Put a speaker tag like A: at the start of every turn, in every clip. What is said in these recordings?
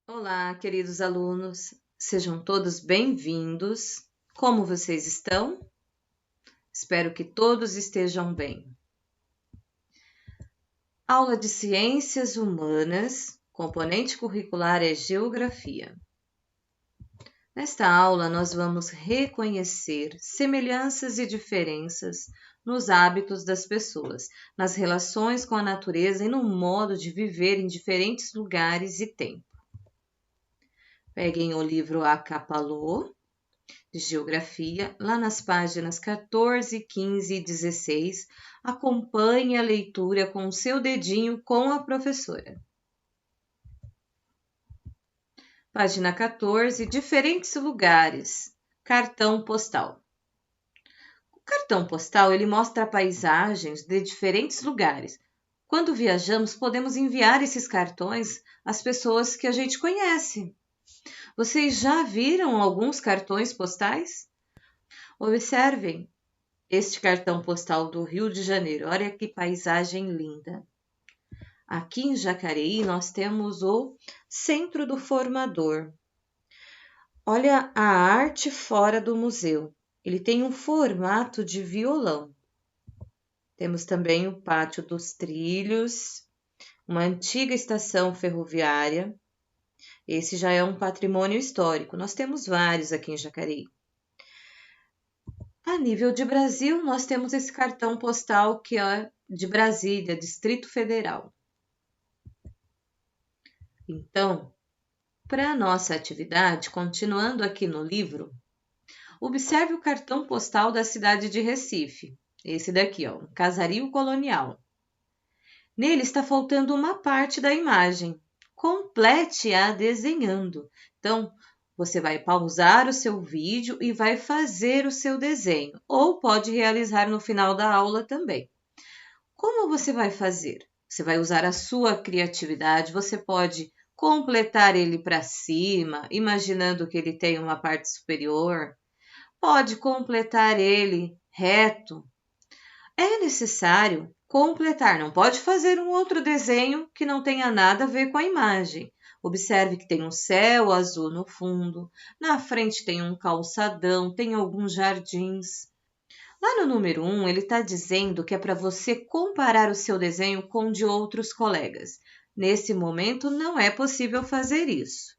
A: Olá, queridos alunos, sejam todos bem-vindos. Como vocês estão? Espero que todos estejam bem. Aula de Ciências Humanas, componente curricular é Geografia. Nesta aula, nós vamos reconhecer semelhanças e diferenças nos hábitos das pessoas, nas relações com a natureza e no modo de viver em diferentes lugares e tempos. Peguem o livro Acapalô, de Geografia, lá nas páginas 14, 15 e 16, acompanhe a leitura com o seu dedinho com a professora. Página 14, diferentes lugares, cartão postal. O cartão postal ele mostra paisagens de diferentes lugares. Quando viajamos, podemos enviar esses cartões às pessoas que a gente conhece. Vocês já viram alguns cartões postais? Observem este cartão postal do Rio de Janeiro. Olha que paisagem linda. Aqui em Jacareí nós temos o Centro do Formador. Olha a arte fora do museu. Ele tem um formato de violão. Temos também o Pátio dos Trilhos, uma antiga estação ferroviária. Esse já é um patrimônio histórico. Nós temos vários aqui em Jacareí. A nível de Brasil, nós temos esse cartão postal que é de Brasília, Distrito Federal. Então, para a nossa atividade, continuando aqui no livro, observe o cartão postal da cidade de Recife. Esse daqui, ó, um casario colonial. Nele está faltando uma parte da imagem. Complete-a desenhando. Então, você vai pausar o seu vídeo e vai fazer o seu desenho, ou pode realizar no final da aula também. Como você vai fazer? Você vai usar a sua criatividade, você pode completar ele para cima, imaginando que ele tem uma parte superior. Pode completar ele reto. É necessário completar, não pode fazer um outro desenho que não tenha nada a ver com a imagem. Observe que tem um céu azul no fundo, na frente tem um calçadão, tem alguns jardins. Lá no número 1, ele está dizendo que é para você comparar o seu desenho com o de outros colegas. Nesse momento, não é possível fazer isso.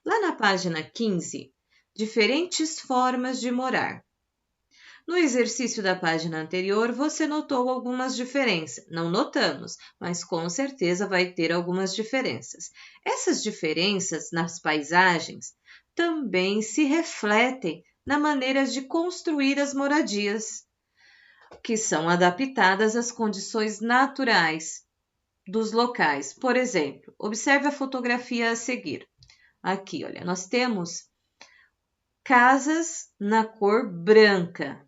A: Lá na página 15, diferentes formas de morar. No exercício da página anterior, você notou algumas diferenças. Não notamos, mas com certeza vai ter algumas diferenças. Essas diferenças nas paisagens também se refletem na maneira de construir as moradias, que são adaptadas às condições naturais dos locais. Por exemplo, observe a fotografia a seguir. Aqui, olha, nós temos casas na cor branca,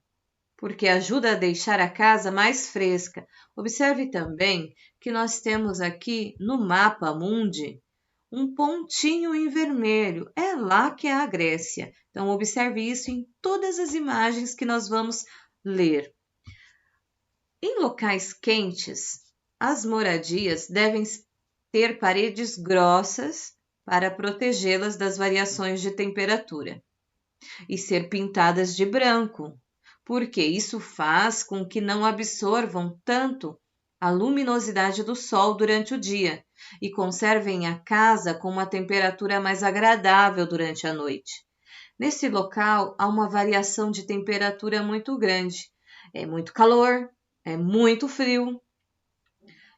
A: porque ajuda a deixar a casa mais fresca. Observe também que nós temos aqui no mapa mundi um pontinho em vermelho. É lá que é a Grécia. Então, observe isso em todas as imagens que nós vamos ler. Em locais quentes, as moradias devem ter paredes grossas para protegê-las das variações de temperatura e ser pintadas de branco, porque isso faz com que não absorvam tanto a luminosidade do sol durante o dia e conservem a casa com uma temperatura mais agradável durante a noite. Nesse local, há uma variação de temperatura muito grande. É muito calor, é muito frio.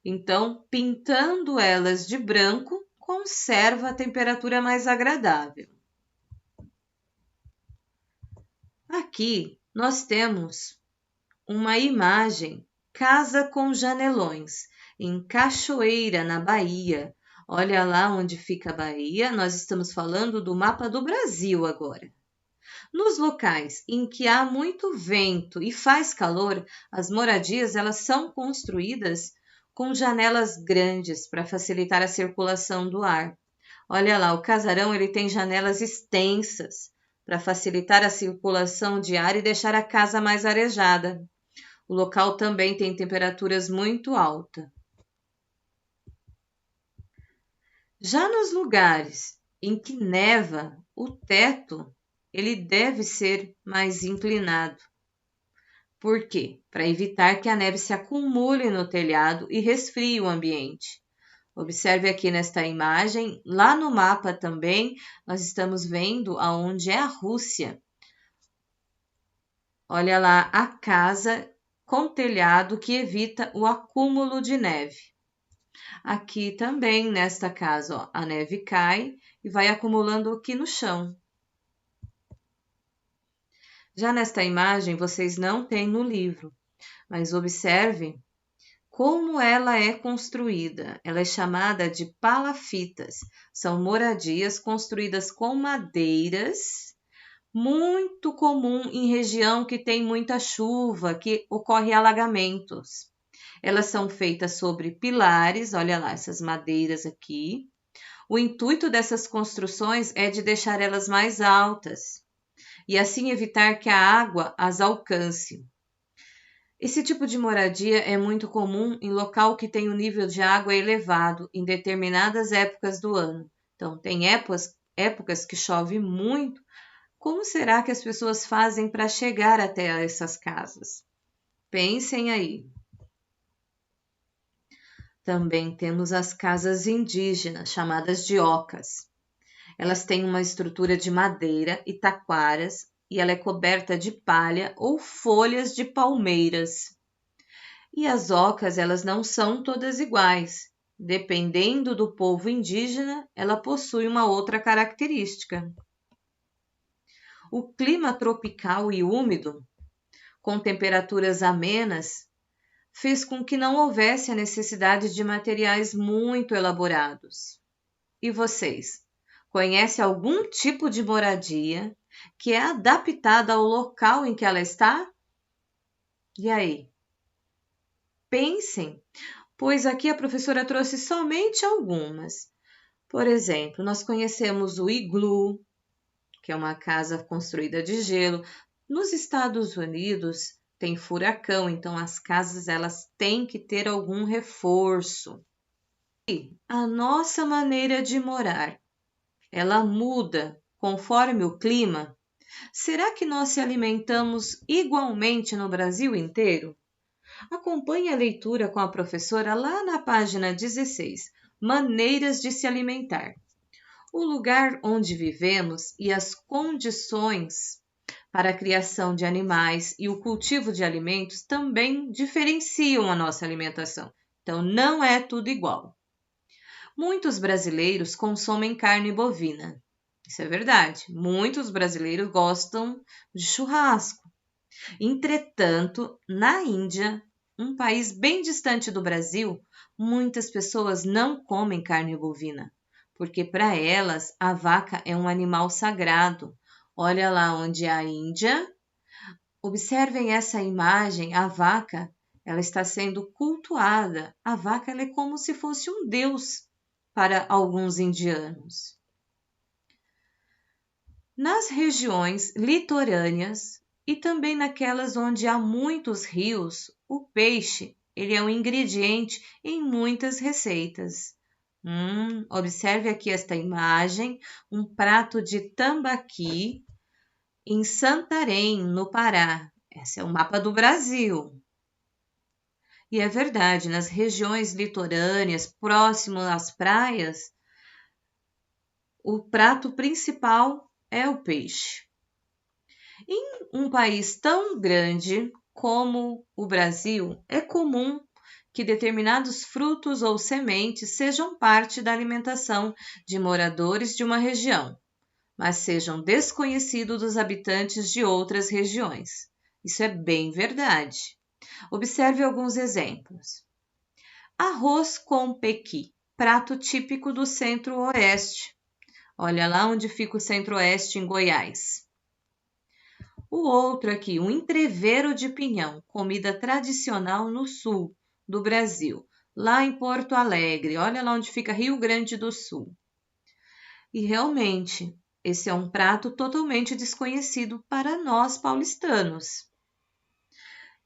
A: Então, pintando elas de branco, conserva a temperatura mais agradável. Aqui nós temos uma imagem, casa com janelões, em Cachoeira, na Bahia. Olha lá onde fica a Bahia, nós estamos falando do mapa do Brasil agora. Nos locais em que há muito vento e faz calor, as moradias elas são construídas com janelas grandes para facilitar a circulação do ar. Olha lá, o casarão ele tem janelas extensas para facilitar a circulação de ar e deixar a casa mais arejada. O local também tem temperaturas muito altas. Já nos lugares em que neva, o teto ele deve ser mais inclinado. Por quê? Para evitar que a neve se acumule no telhado e resfrie o ambiente. Observe aqui nesta imagem, lá no mapa também, nós estamos vendo aonde é a Rússia. Olha lá a casa com telhado que evita o acúmulo de neve. Aqui também, nesta casa, ó, a neve cai e vai acumulando aqui no chão. Já nesta imagem, vocês não têm no livro, mas observe como ela é construída. Ela é chamada de palafitas. São moradias construídas com madeiras, muito comum em região que tem muita chuva, que ocorre alagamentos. Elas são feitas sobre pilares, olha lá essas madeiras aqui. O intuito dessas construções é de deixar elas mais altas e assim evitar que a água as alcance. Esse tipo de moradia é muito comum em local que tem o nível de água elevado em determinadas épocas do ano. Então, tem épocas que chove muito. Como será que as pessoas fazem para chegar até essas casas? Pensem aí. Também temos as casas indígenas, chamadas de ocas. Elas têm uma estrutura de madeira e taquaras e ela é coberta de palha ou folhas de palmeiras. E as ocas, elas não são todas iguais. Dependendo do povo indígena, ela possui uma outra característica. O clima tropical e úmido, com temperaturas amenas, fez com que não houvesse a necessidade de materiais muito elaborados. E vocês? Conhecem algum tipo de moradia que é adaptada ao local em que ela está? E aí? Pensem, pois aqui a professora trouxe somente algumas. Por exemplo, nós conhecemos o iglu, que é uma casa construída de gelo. Nos Estados Unidos tem furacão, então as casas elas têm que ter algum reforço. E a nossa maneira de morar, ela muda conforme o clima? Será que nós se alimentamos igualmente no Brasil inteiro? Acompanhe a leitura com a professora lá na página 16, Maneiras de se alimentar. O lugar onde vivemos e as condições para a criação de animais e o cultivo de alimentos também diferenciam a nossa alimentação. Então, não é tudo igual. Muitos brasileiros consomem carne bovina. Isso é verdade. Muitos brasileiros gostam de churrasco. Entretanto, na Índia, um país bem distante do Brasil, muitas pessoas não comem carne bovina, porque para elas a vaca é um animal sagrado. Olha lá onde é a Índia. Observem essa imagem, a vaca, ela está sendo cultuada. A vaca ela é como se fosse um deus para alguns indianos. Nas regiões litorâneas e também naquelas onde há muitos rios, o peixe ele é um ingrediente em muitas receitas. Observe aqui esta imagem, um prato de tambaqui em Santarém, no Pará. Esse é o mapa do Brasil. E é verdade, nas regiões litorâneas, próximo às praias, o prato principal é o peixe. Em um país tão grande como o Brasil, é comum que determinados frutos ou sementes sejam parte da alimentação de moradores de uma região, mas sejam desconhecidos dos habitantes de outras regiões. Isso é bem verdade. Observe alguns exemplos. Arroz com pequi, prato típico do Centro-Oeste. Olha lá onde fica o Centro-Oeste em Goiás. O outro aqui, um entrevero de pinhão, comida tradicional no sul do Brasil, lá em Porto Alegre. Olha lá onde fica Rio Grande do Sul. E realmente, esse é um prato totalmente desconhecido para nós paulistanos.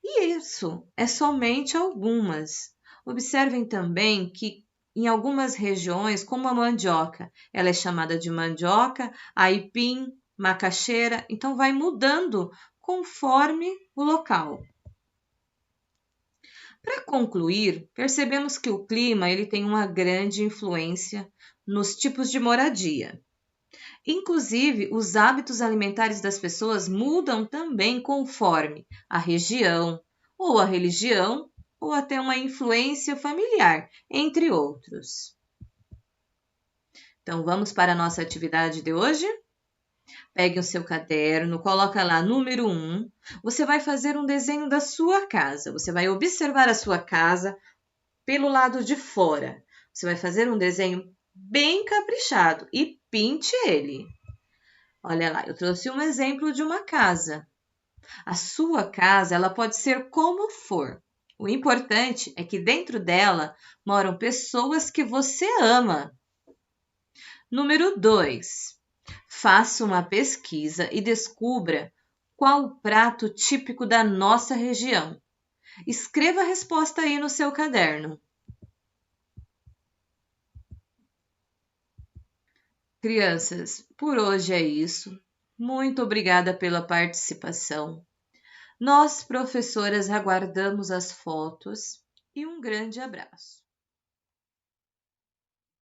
A: E isso é somente algumas. Observem também que em algumas regiões, como a mandioca. Ela é chamada de mandioca, aipim, macaxeira, então vai mudando conforme o local. Para concluir, percebemos que o clima ele tem uma grande influência nos tipos de moradia. Inclusive, os hábitos alimentares das pessoas mudam também conforme a região, ou a religião, ou até uma influência familiar, entre outros. Então, vamos para a nossa atividade de hoje? Pegue o seu caderno, coloca lá número 1. Você vai fazer um desenho da sua casa. Você vai observar a sua casa pelo lado de fora. Você vai fazer um desenho bem caprichado e pinte ele. Olha lá, eu trouxe um exemplo de uma casa. A sua casa, ela pode ser como for. O importante é que dentro dela moram pessoas que você ama. Número 2. Faça uma pesquisa e descubra qual o prato típico da nossa região. Escreva a resposta aí no seu caderno. Crianças, por hoje é isso. Muito obrigada pela participação. Nós, professoras, aguardamos as fotos e um grande abraço.